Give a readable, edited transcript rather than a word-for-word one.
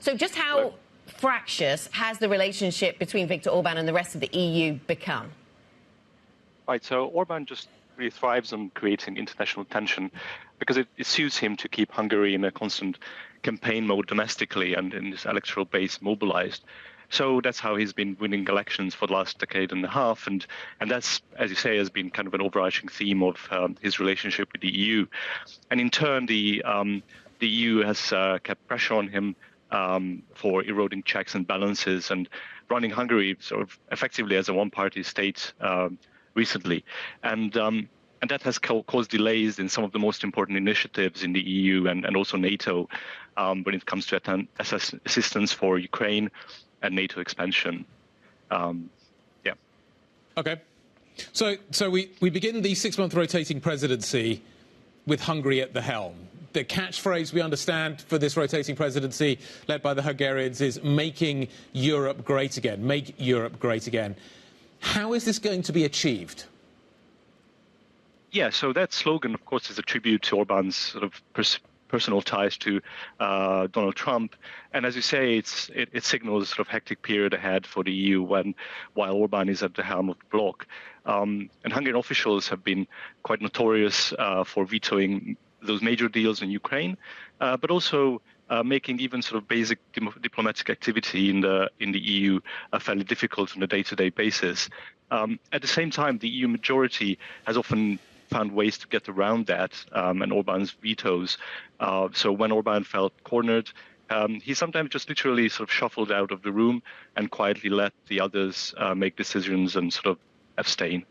So just how fractious has the relationship between Viktor Orban and the rest of the EU become? Right, so Orban just really thrives on creating international tension because it suits him to keep Hungary in a constant campaign mode domestically and in his electoral base mobilized. So that's how he's been winning elections for the last decade and a half, and that's, as you say, has been kind of an overarching theme of his relationship with the EU. And in turn, the EU has kept pressure on him for eroding checks and balances and running Hungary sort of effectively as a one-party state recently. And that has caused delays in some of the most important initiatives in the EU and also NATO when it comes to assistance for Ukraine and NATO expansion. Yeah. Okay. So we begin the 6-month rotating presidency with Hungary at the helm. The catchphrase we understand for this rotating presidency led by the Hungarians is making Europe great again, make Europe great again. How is this going to be achieved? Yeah, so that slogan, of course, is a tribute to Orban's sort of personal ties to Donald Trump. And as you say, it signals a sort of hectic period ahead for the EU while Orban is at the helm of the bloc. And Hungarian officials have been quite notorious for vetoing those major deals in Ukraine, but also making even sort of basic diplomatic activity in the EU fairly difficult on a day-to-day basis. At the same time, the EU majority has often found ways to get around that and Orban's vetoes. So when Orban felt cornered, he sometimes just literally sort of shuffled out of the room and quietly let the others make decisions and sort of abstain.